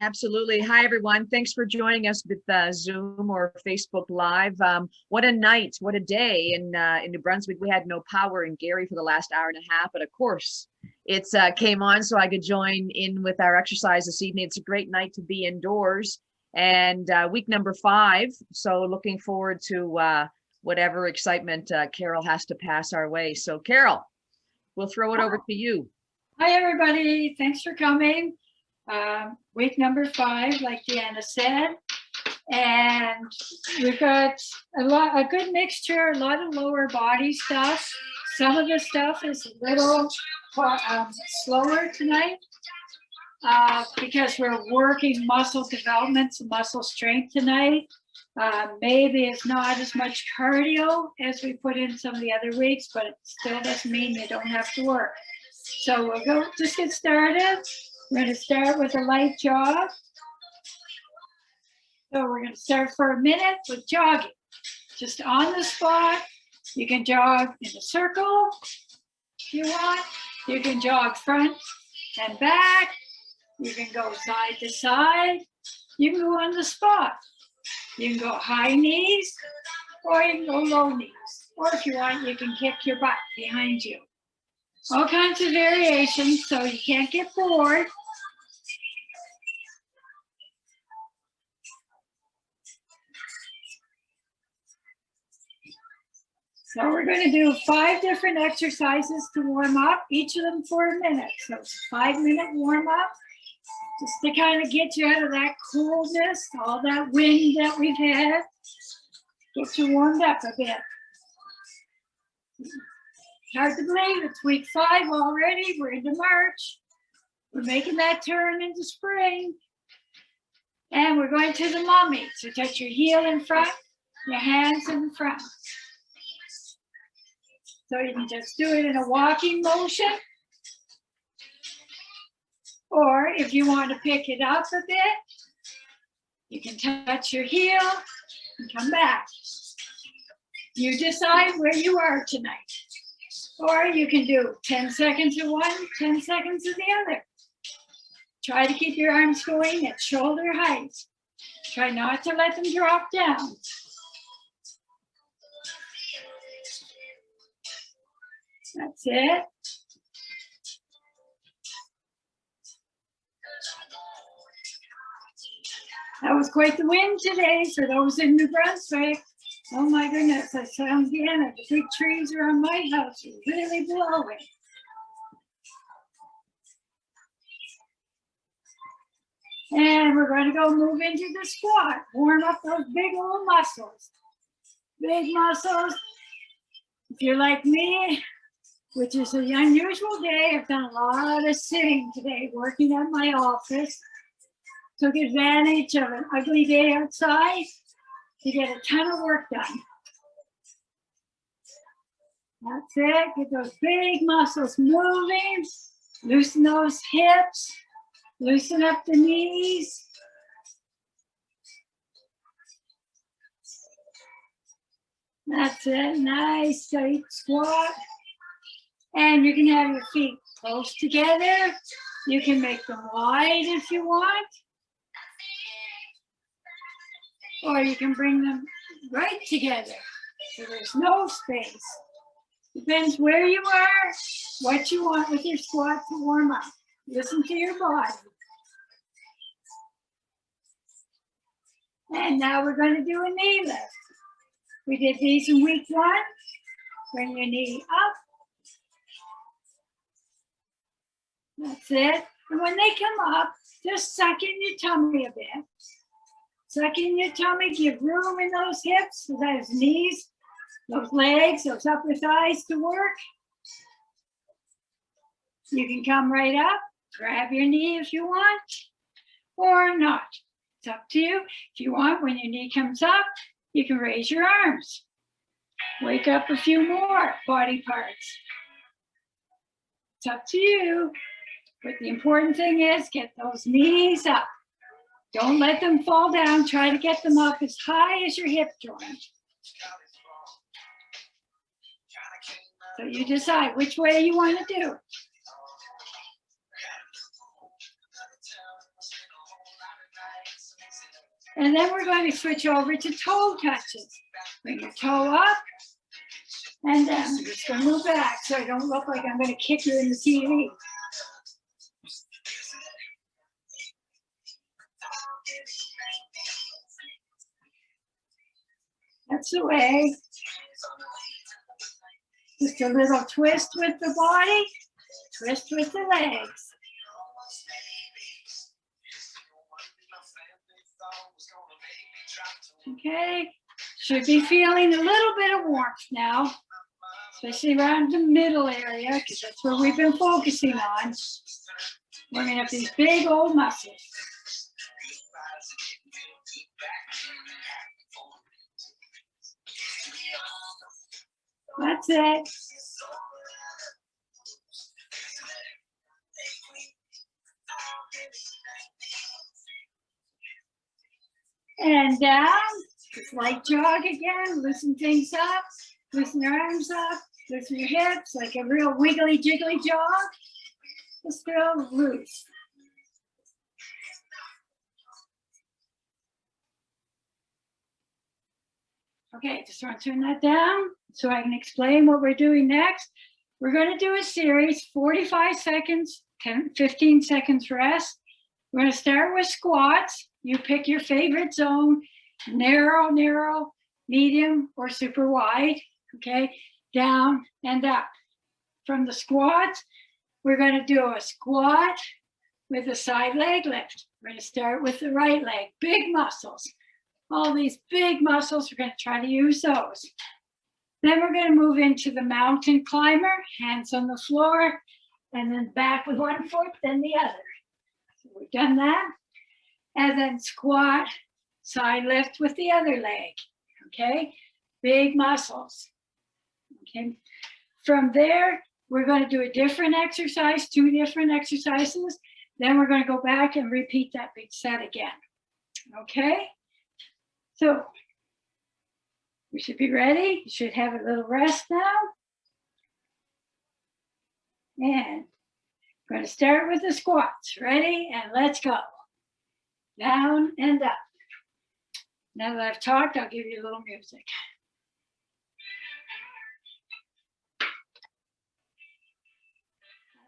Absolutely. Hi, everyone. Thanks for joining us with Zoom or Facebook Live. What a night, what a day in New Brunswick. We had no power in Gary for the last hour and a half, but of course, it's came on so I could join in with our exercise this evening. It's a great night to be indoors and week number 5. So looking forward to whatever excitement Carol has to pass our way. So Carol, we'll throw it over to you. Hi, everybody. Thanks for coming. Week number 5, like Deanna said, and we've got a good mixture, a lot of lower body stuff. Some of the stuff is a little slower tonight because we're working muscle development, some muscle strength tonight. Maybe it's not as much cardio as we put in some of the other weeks, but it still doesn't mean you don't have to work. So we'll just get started. We're going to start with a light jog. So we're going to start for a minute with jogging. Just on the spot. You can jog in a circle if you want. You can jog front and back. You can go side to side. You can go on the spot. You can go high knees or you can go low knees. Or if you want, you can kick your butt behind you. All kinds of variations so you can't get bored. So we're going to do 5 different exercises to warm up, each of them for a minute. So it's a 5-minute warm up, just to kind of get you out of that coldness, all that wind that we've had, get you warmed up a bit. Hard to believe it's week 5 already. We're into March. We're making that turn into spring. And we're going to the mummy. So touch your heel in front, your hands in front. So you can just do it in a walking motion. Or if you want to pick it up a bit, you can touch your heel and come back. You decide where you are tonight. Or you can do 10 seconds of one, 10 seconds of the other. Try to keep your arms going at shoulder height. Try not to let them drop down. That's it. That was quite the wind today for those in New Brunswick. Oh my goodness, I sound again. The big trees around my house are really blowing. And we're going to go move into the squat. Warm up those big old muscles. Big muscles. If you're like me, which is an unusual day, I've done a lot of sitting today, working at my office. Took advantage of an ugly day outside to get a ton of work done. That's it. Get those big muscles moving. Loosen those hips. Loosen up the knees. That's it. Nice tight squat. And you can have your feet close together. You can make them wide if you want. Or you can bring them right together. So there's no space. Depends where you are, what you want with your squat to warm up. Listen to your body. And now we're going to do a knee lift. We did these in week 1. Bring your knee up. That's it. And when they come up, just suck in your tummy a bit. Suck in your tummy, give room in those hips, those knees, those legs, those upper thighs to work. You can come right up, grab your knee if you want, or not. It's up to you. If you want, when your knee comes up, you can raise your arms. Wake up a few more body parts. It's up to you. But the important thing is get those knees up. Don't let them fall down. Try to get them up as high as your hip joint. So you decide which way you want to do it. And then we're going to switch over to toe touches. Bring your toe up and down. I'm just going to move back so I don't look like I'm going to kick you in the TV. That's the way. Just a little twist with the body, twist with the legs. Okay, should be feeling a little bit of warmth now, especially around the middle area, because that's where we've been focusing on. Warming up these big old muscles. That's it. And down, just light jog again, loosen things up, loosen your arms up, loosen your hips, like a real wiggly jiggly jog. Just feel loose. Okay, just want to turn that down so I can explain what we're doing next. We're going to do a series, 45 seconds, 15 seconds rest. We're going to start with squats. You pick your favorite zone, narrow, narrow, medium, or super wide, okay? Down and up. From the squats, we're going to do a squat with a side leg lift. We're going to start with the right leg, big muscles. All these big muscles, we're going to try to use those. Then we're going to move into the mountain climber, hands on the floor, and then back with one foot, then the other. So we've done that. And then squat, side lift with the other leg, okay? Big muscles, okay? From there, we're going to do a different exercise, 2 different exercises. Then we're going to go back and repeat that big set again, okay? So we should be ready. You should have a little rest now. And we're going to start with the squats. Ready? And let's go. Down and up. Now that I've talked, I'll give you a little music.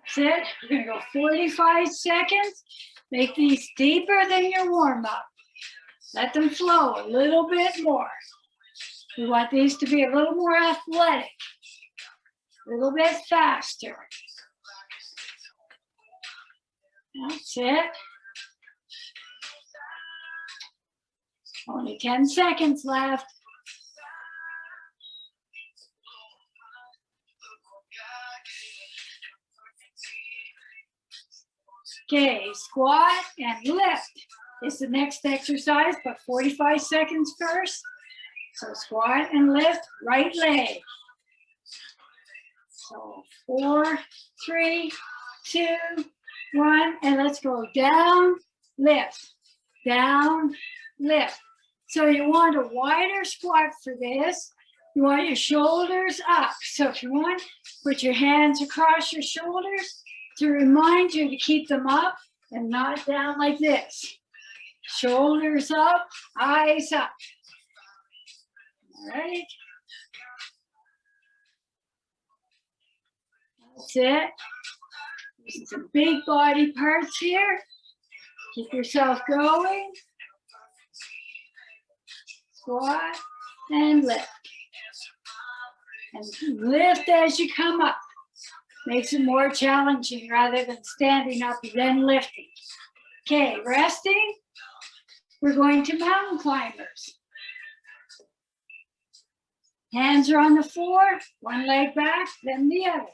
That's it. We're going to go 45 seconds. Make these deeper than your warm-up. Let them flow a little bit more. We want these to be a little more athletic, a little bit faster. That's it. Only 10 seconds left. Okay, squat and lift is the next exercise, but 45 seconds first. So squat and lift, right leg. So 4, 3, 2, 1, and let's go down, lift, down, lift. So you want a wider squat for this. You want your shoulders up. So if you want, put your hands across your shoulders to remind you to keep them up and not down like this. Shoulders up, eyes up. All right. That's it. Using some big body parts here. Keep yourself going. Squat and lift. And lift as you come up. Makes it more challenging rather than standing up and then lifting. Okay, resting. We're going to mountain climbers. Hands are on the floor, one leg back, then the other.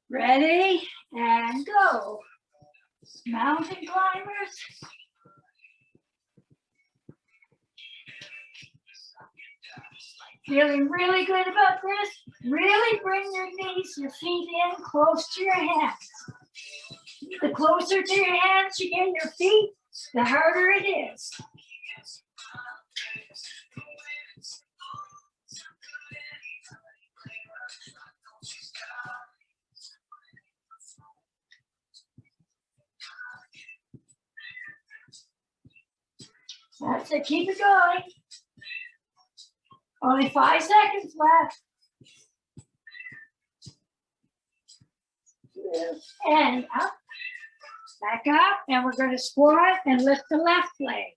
Ready, and go. Mountain climbers. Feeling really good about this? Really bring your knees, your feet in close to your hands. The closer to your hands you get your feet, the harder it is. That's it, keep it going. Only 5 seconds left. And up, back up, and we're going to squat and lift the left leg.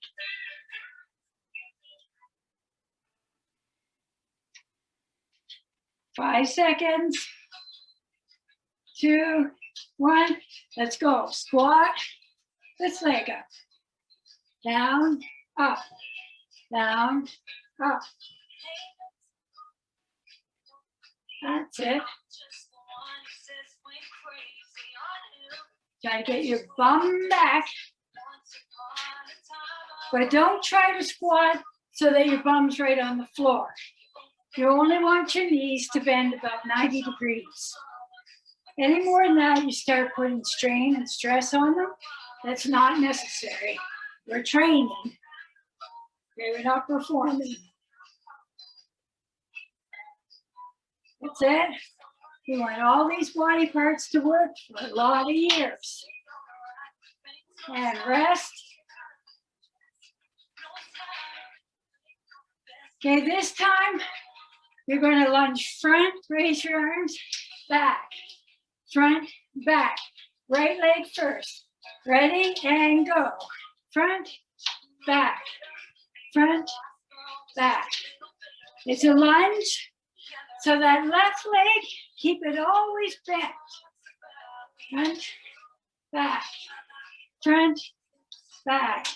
5 seconds. 2, 1, let's go. Squat, this leg up. Down, up, down, up. That's it. Try to get your bum back, but don't try to squat so that your bum's right on the floor. You only want your knees to bend about 90 degrees. Any more than that, you start putting strain and stress on them. That's not necessary. We're training. We're not performing. That's it. You want all these body parts to work for a lot of years. And rest. Okay, this time you're going to lunge front, raise your arms, back, front, back. Right leg first. Ready and go. Front, back, front, back. It's a lunge. So that left leg, keep it always bent. Front, back, front, back.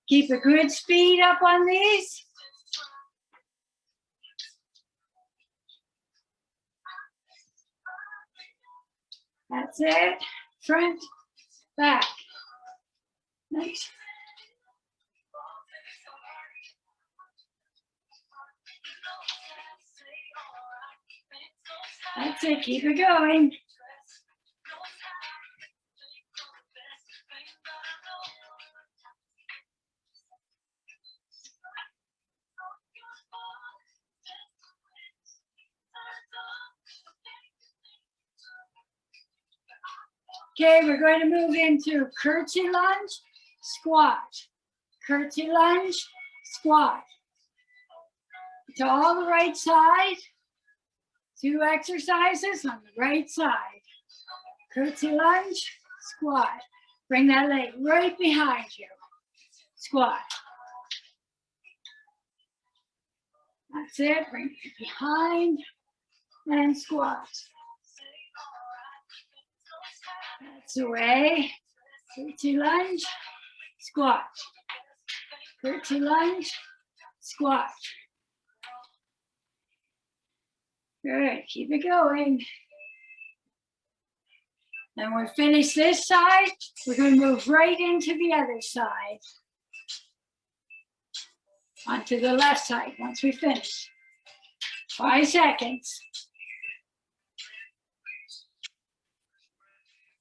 Keep a good speed up on these. That's it. Front, back. Next. That's it, keep it going. Okay, we're going to move into curtsy lunge, squat. Curtsy lunge, squat. To all the right side. 2 exercises on the right side. Curtsy lunge, squat. Bring that leg right behind you. Squat. That's it, bring it behind and squat. That's the way. Curtsy lunge, squat. Curtsy lunge, squat. Good, keep it going. And when we finish this side, we're going to move right into the other side. Onto the left side once we finish. 5 seconds.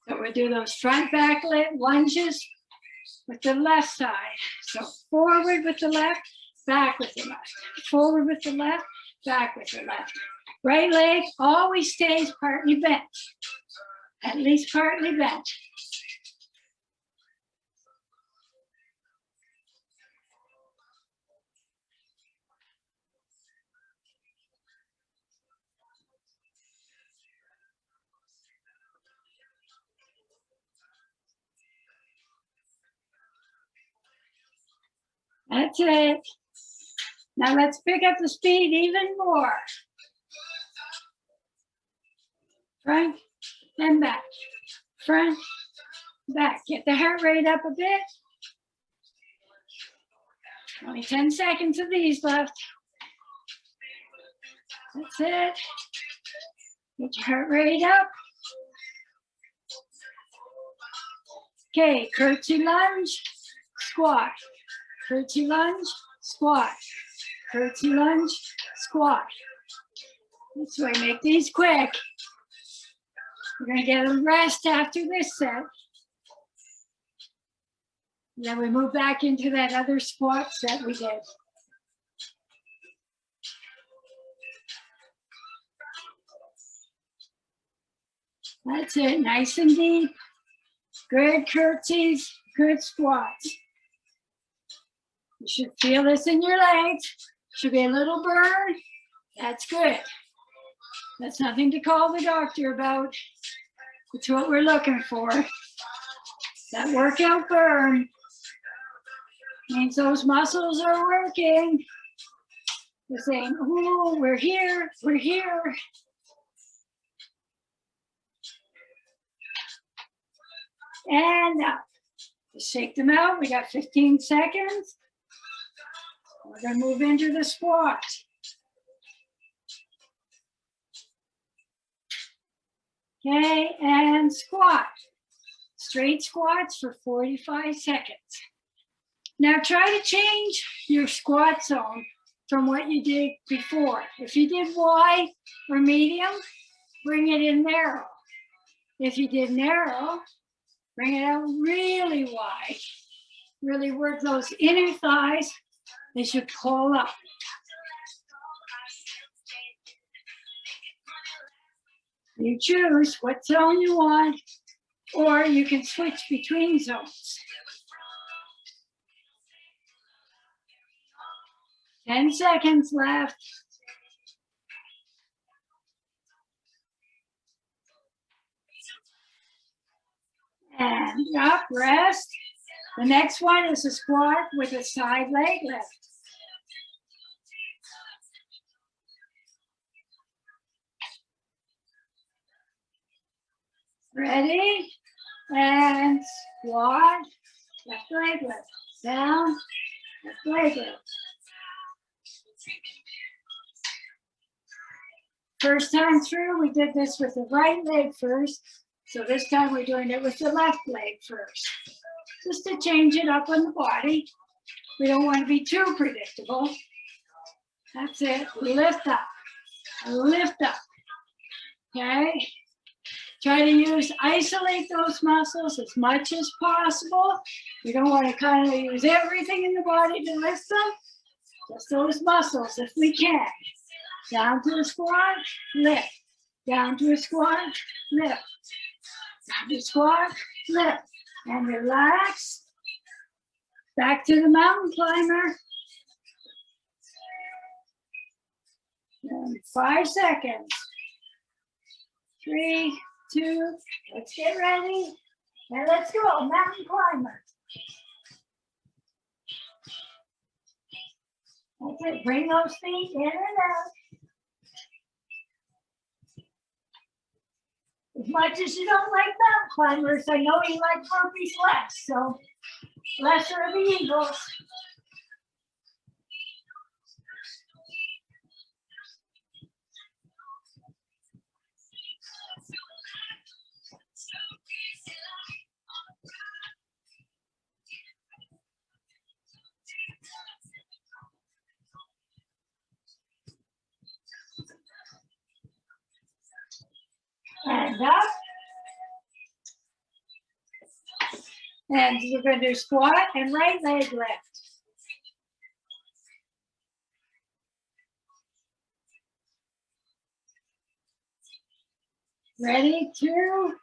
So we do those front back lunges with the left side. So forward with the left, back with the left. Forward with the left, back with the left. Right leg always stays partly bent, at least partly bent. That's it. Now let's pick up the speed even more. Front and back, front, back. Get the heart rate up a bit. Only 10 seconds of these left. That's it. Get your heart rate up. Okay, curtsy lunge, squat. Curtsy lunge, squat. Curtsy lunge, squat. This way, make these quick. We're going to get a rest after this set. And then we move back into that other squat set we did. That's it, nice and deep. Good curtsies, good squats. You should feel this in your legs. Should be a little burn. That's good. That's nothing to call the doctor about. It's what we're looking for. That workout burn means those muscles are working. We're saying, oh, we're here, we're here. And now, just shake them out. We got 15 seconds. We're gonna move into the squat. Okay, and squat. Straight squats for 45 seconds. Now try to change your squat zone from what you did before. If you did wide or medium, bring it in narrow. If you did narrow, bring it out really wide. Really work those inner thighs. They should pull up. You choose what zone you want, or you can switch between zones. 10 seconds left. And up, rest. The next one is a squat with a side leg lift. Ready? And squat, left leg lift. Down, left leg lift. First time through, we did this with the right leg first. So this time we're doing it with the left leg first. Just to change it up on the body. We don't want to be too predictable. That's it. Lift up. Lift up. Okay? Try to isolate those muscles as much as possible. We don't want to kind of use everything in the body to lift them. Just those muscles if we can. Down to a squat, lift. Down to a squat, lift. Down to a squat, lift. And relax. Back to the mountain climber. And 5 seconds. 3, 2, let's get ready. And let's go, mountain climber. That's it, bring those feet in and out. As much as you don't like mountain climbers, I know you like burpees less, so lesser of the eagles. And up. And we're going to do squat and right leg lift. Ready, 2,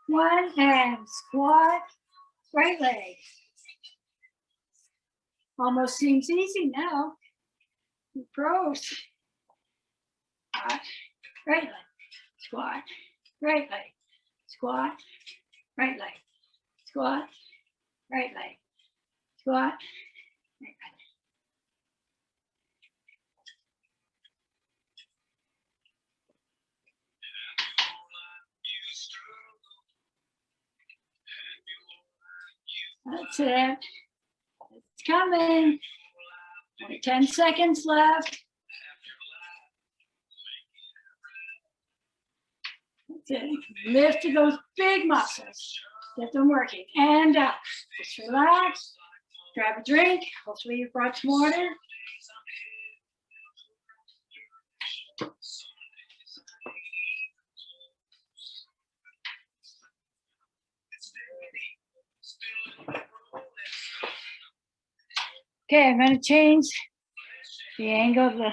1, and squat, right leg. Almost seems easy now. Pros. Squat, right leg, squat, right leg, squat, right leg, squat, right leg, squat, right leg. That's it. It's coming. Only 10 seconds left. That's it. Lift those big muscles. Get them working. And up. Just relax. Grab a drink. Hopefully you brought some water. Okay, I'm going to change the angle of the.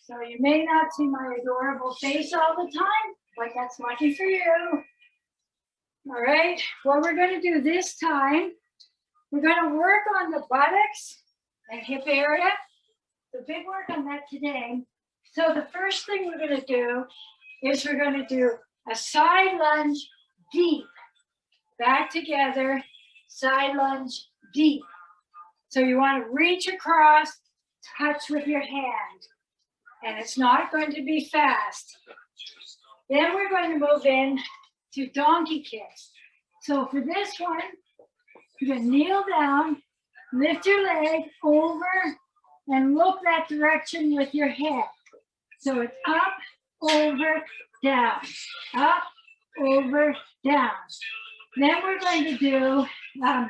So you may not see my adorable face all the time, but that's lucky for you. All right, what we're going to do this time We're going to work on the buttocks and hip area. The big work on that today. So the first thing we're going to do is we're going to do a side lunge deep. Back together, side lunge deep. So you want to reach across, touch with your hand. And it's not going to be fast. Then we're going to move in to donkey kicks. So for this one, you're going to kneel down, lift your leg over, and look that direction with your head. So it's up, over, down, up, over, down. Then we're going to do a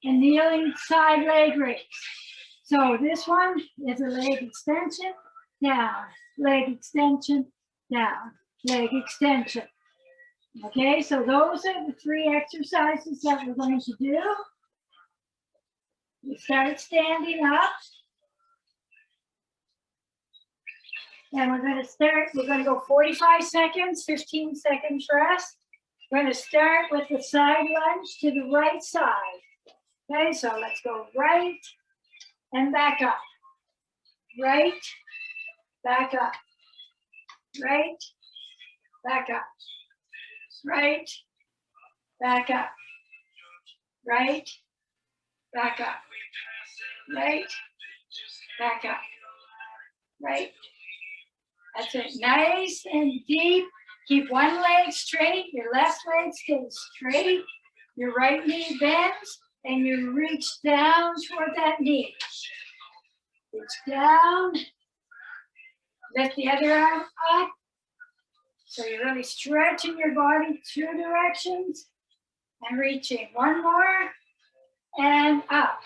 kneeling side leg raise. So this one is a leg extension, down, leg extension, down, leg extension. Okay, so those are the 3 exercises that we're going to do. We start standing up. And we're going to go 45 seconds, 15 seconds rest. We're going to start with the side lunge to the right side. Okay, so let's go right and back up. Right, back up. Right, back up. Right, back up. Right, back up. Right, back up. Right. That's it. Nice and deep. Keep one leg straight. Your left leg stays straight. Your right knee bends and you reach down toward that knee. Reach down. Lift the other arm up. So you're really stretching your body 2 directions and reaching. One more and up.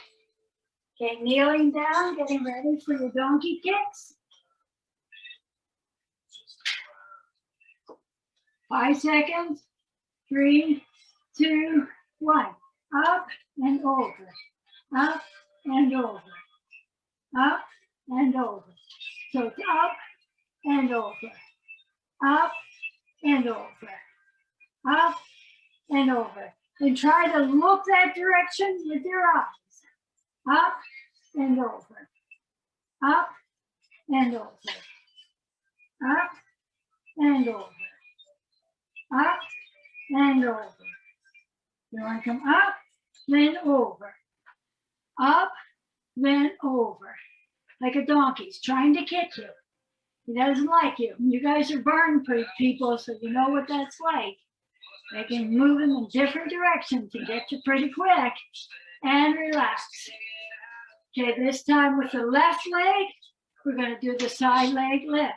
Okay, kneeling down, getting ready for your donkey kicks. 5 seconds. 3, 2, 1. Up and over. Up and over. Up and over. So it's up and over. Up and over. Up and over. And try to look that direction with your eyes. Up and over. Up and over. Up and over. Up and over. You want to come up, then over. Up, then over. Like a donkey's trying to kick you. He doesn't like you. You guys are barn people, so you know what that's like. They can move in different directions to get you pretty quick. And relax. Okay, this time with the left leg, we're going to do the side leg lift.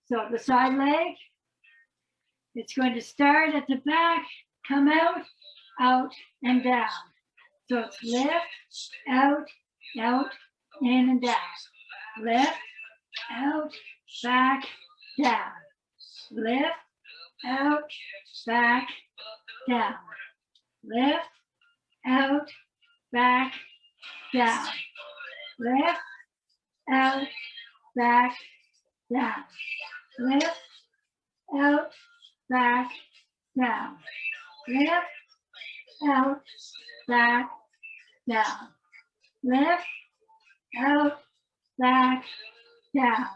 So the side leg, it's going to start at the back, come out, out, and down. So it's lift, out, in and down. Lift, out, back, down. Lift, out, back, down. Lift, out, back, down. Lift, out, back, down. Lift, out, back, down. Lift, out, back, down. Lift, out, back, down.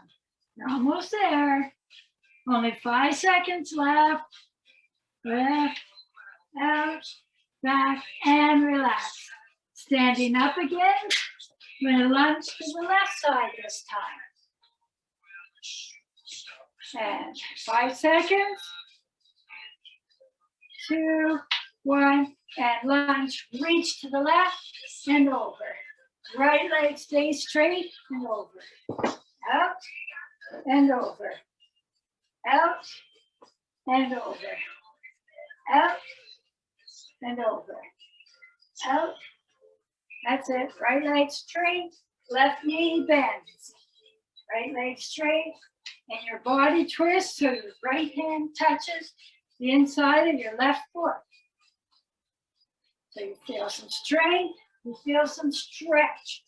You're almost there. Only 5 seconds left. Lift, out, back, and relax. Standing up again. We're going to lunge to the left side this time. And 5 seconds. 2, 1, and lunge. Reach to the left and over. Right leg stays straight and over. Out and over. Out and over. Out and over. Out. That's it. Right leg straight. Left knee bends. Right leg straight. And your body twists so your right hand touches the inside of your left foot. So you feel some strength. You feel some stretch.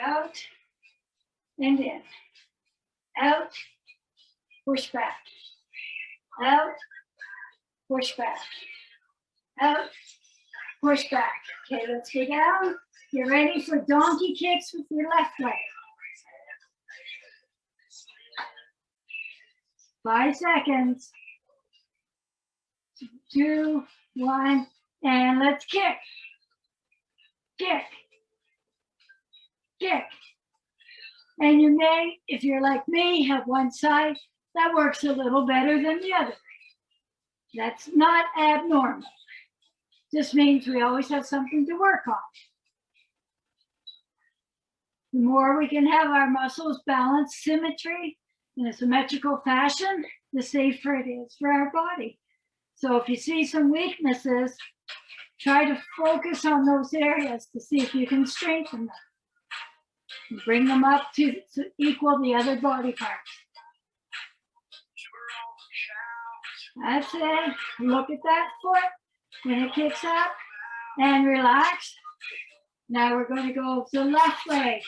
Out and in. Out. Push back. Out. Push back. Out. push back. Okay, let's go down. Get ready for donkey kicks with your left leg. 5 seconds. 2, 1, and let's kick. Kick. Kick. And you may, if you're like me, have one side that works a little better than the other. That's not abnormal. Just means we always have something to work on. The more we can have our muscles balance symmetry in a symmetrical fashion, the safer it is for our body. So if you see some weaknesses, try to focus on those areas to see if you can strengthen them. Bring them up to equal the other body parts. That's it. Look at that foot when it kicks up and relax. Now we're going to go to the left leg.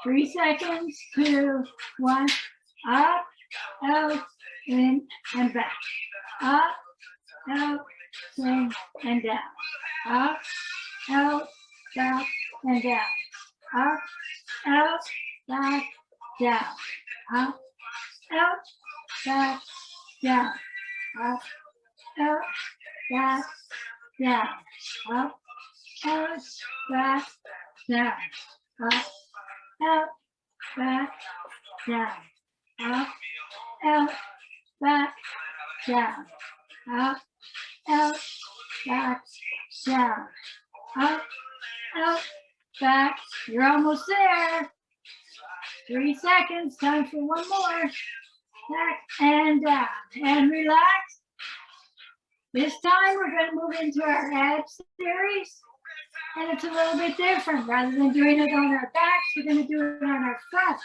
Three seconds, 2, 1, up, out, in, and back. Up, out, in, and down. Up, out, back, and down. Up, out, back, down. Up, out, back, down. Up, out, back, down. Up, out, back, down. Up, out, back, down. Up, out, back, down. Up, out, back, down. Up, out, back. You're almost there. 3 seconds. Time for one more. Back and down. And relax. This time we're going to move into our abs series. And it's a little bit different. Rather than doing it on our backs, we're going to do it on our fronts.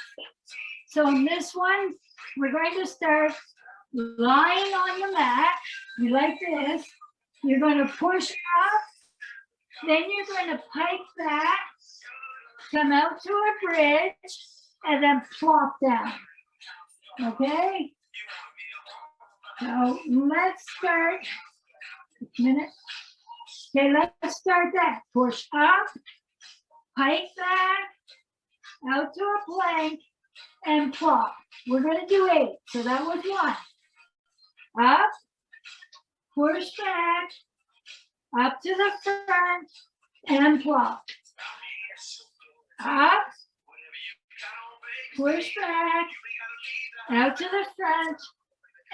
So in this one, we're going to start lying on the mat. You like this. You're going to push up. Then you're going to pike back, come out to a bridge, and then plop down. Okay? So let's start. A minute. Okay, let's start that. Push up, pike back, out to a plank, and plop. We're going to do 8. So that was 1. Up, push back, up to the front, and plop. Up, push back, out to the front,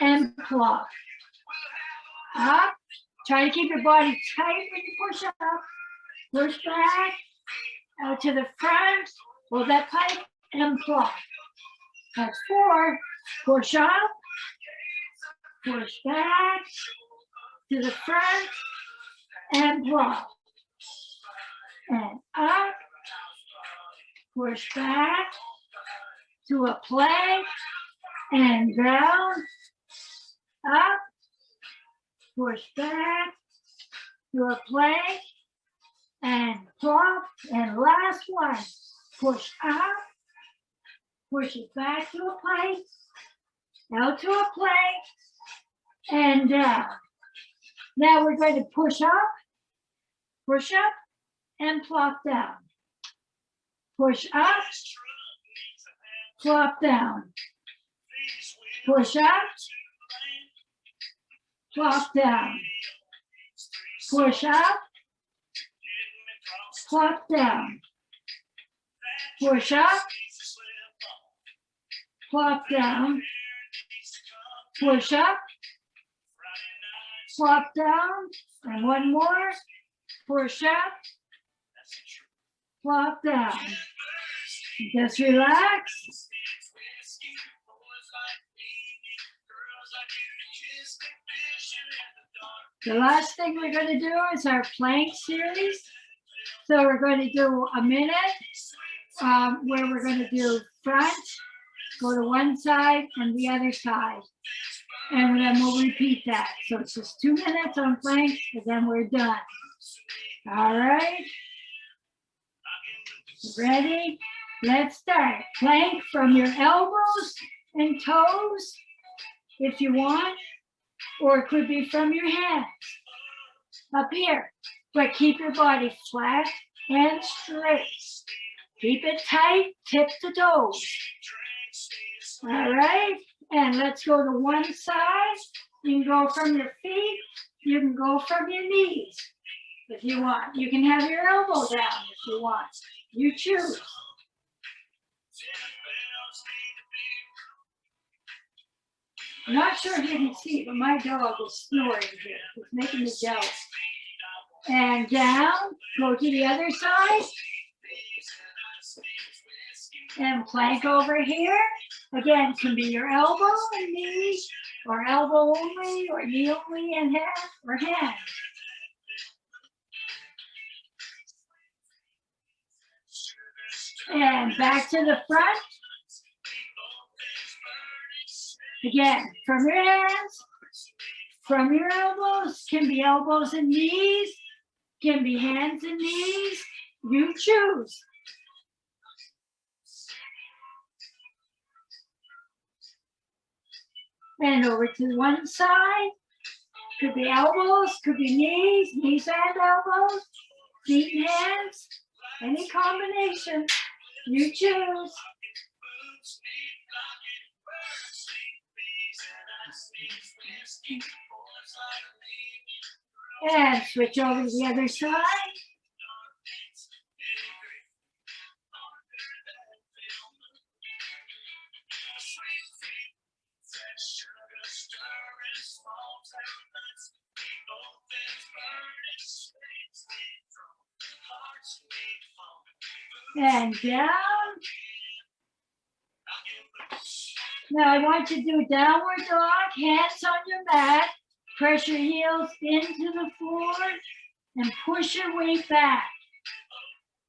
and plop. Up, try to keep your body tight when you push up. Push back, out to the front, hold that pike, and plop. That's 4. Push up, push back, to the front, and plop. And up, push back, to a plank, and down, up, push back, to a plank, and plop. And last one, push up, push it back to a plank, out to a plank, and down. Now we're going to push up, and plop down. Push up, plop down. Push up, plop down. Push up, plop down. Push up, plop down. Push up, plop down. And one more. Push up, plop down. Just relax. The last thing we're going to do is our plank series. So we're going to do a minute where we're going to do front, go to one side and the other side. And then we'll repeat that. So it's just 2 minutes on planks and then we're done. All right. Ready? Let's start. Plank from your elbows and toes if you want, or it could be from your hands up here. But keep your body flat and straight. Keep it tight, tip to toes. All right, and let's go to one side. You can go from your feet, you can go from your knees if you want. You can have your elbow down if you want. You choose. I'm not sure if you can see, but my dog is snoring here. He's making me jealous. And down, go to the other side. And plank over here. Again, can be your elbow and knee, or elbow only, or knee only and hand, or hand. And back to the front. Again, from your hands, from your elbows, can be elbows and knees, can be hands and knees, you choose. And over to one side, could be elbows, could be knees and elbows, feet and hands, any combination, you choose. And switch over to the other side. And down. Now I want you to do downward dog, hands on your mat. Press your heels into the floor and push your weight back.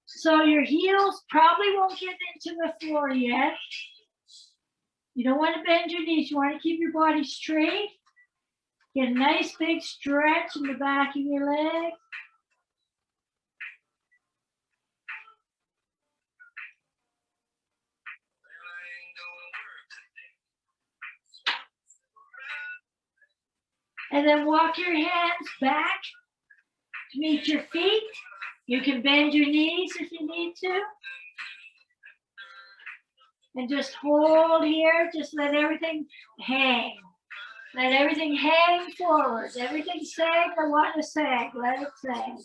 So your heels probably won't get into the floor yet. You don't want to bend your knees. You want to keep your body straight. Get a nice big stretch in the back of your leg. And then walk your hands back to meet your feet. You can bend your knees if you need to. And just hold here, just let everything hang. Let everything hang forward. Everything sag, I want to sag, let it sag.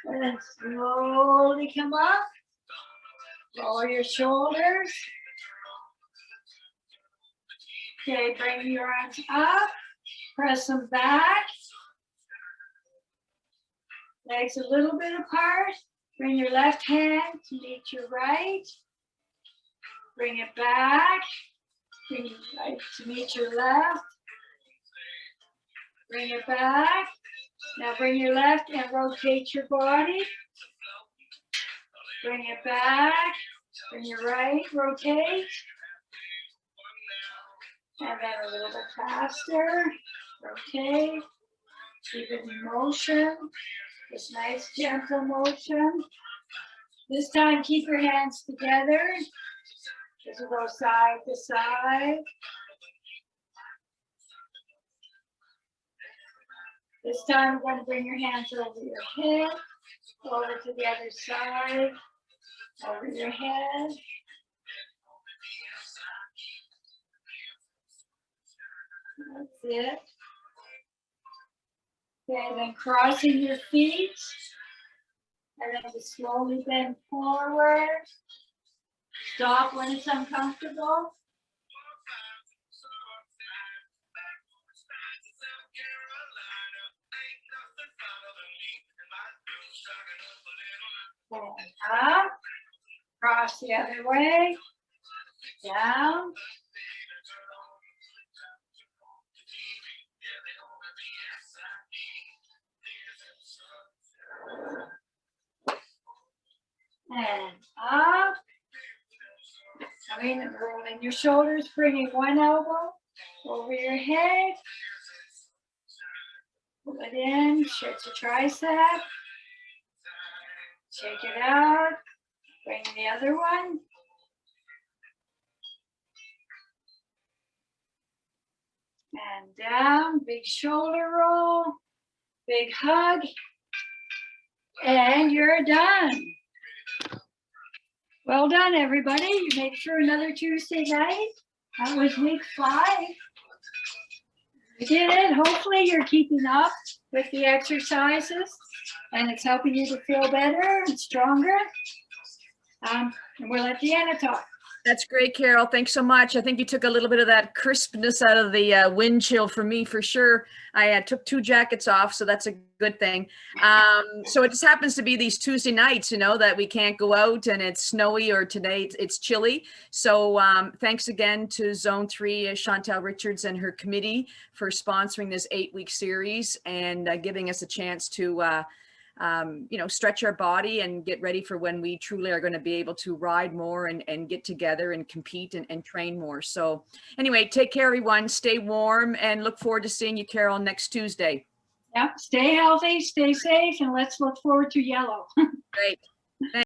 And then slowly come up. Lower your shoulders. Okay, bring your arms up. Press them back. Legs a little bit apart. Bring your left hand to meet your right. Bring it back. Bring your right to meet your left. Bring it back. Now bring your left and rotate your body. Bring it back. Bring your right, rotate. And then a little bit faster. Rotate. Keep it in motion. This nice gentle motion. This time keep your hands together. Just go side to side. This time we're going to bring your hands over your head, over to the other side, over your head. That's it. Okay, then crossing your feet, and then just slowly bend forward. Stop when it's uncomfortable. And up, cross the other way, down. And up. Rolling your shoulders, bringing one elbow over your head. Pull it in, stretch your tricep. Shake it out. Bring the other one. And down, big shoulder roll, big hug, and you're done. Well done, everybody. You made it through another Tuesday night. That was week 5. You did it. Hopefully you're keeping up with the exercises and it's helping you to feel better and stronger. And we'll let Deanna talk. That's great, Carol. Thanks so much. I think you took a little bit of that crispness out of the wind chill for me, for sure. I took 2 jackets off, so that's a good thing. So it just happens to be these Tuesday nights, you know, that we can't go out and it's snowy, or today it's chilly. So thanks again to Zone 3, Chantel Richards and her committee for sponsoring this 8-week series and giving us a chance to you know, stretch our body and get ready for when we truly are going to be able to ride more and get together and compete and train more. So anyway, take care, everyone. Stay warm and look forward to seeing you, Carol, next Tuesday. Yeah, stay healthy, stay safe, and let's look forward to yellow. Great. Thanks.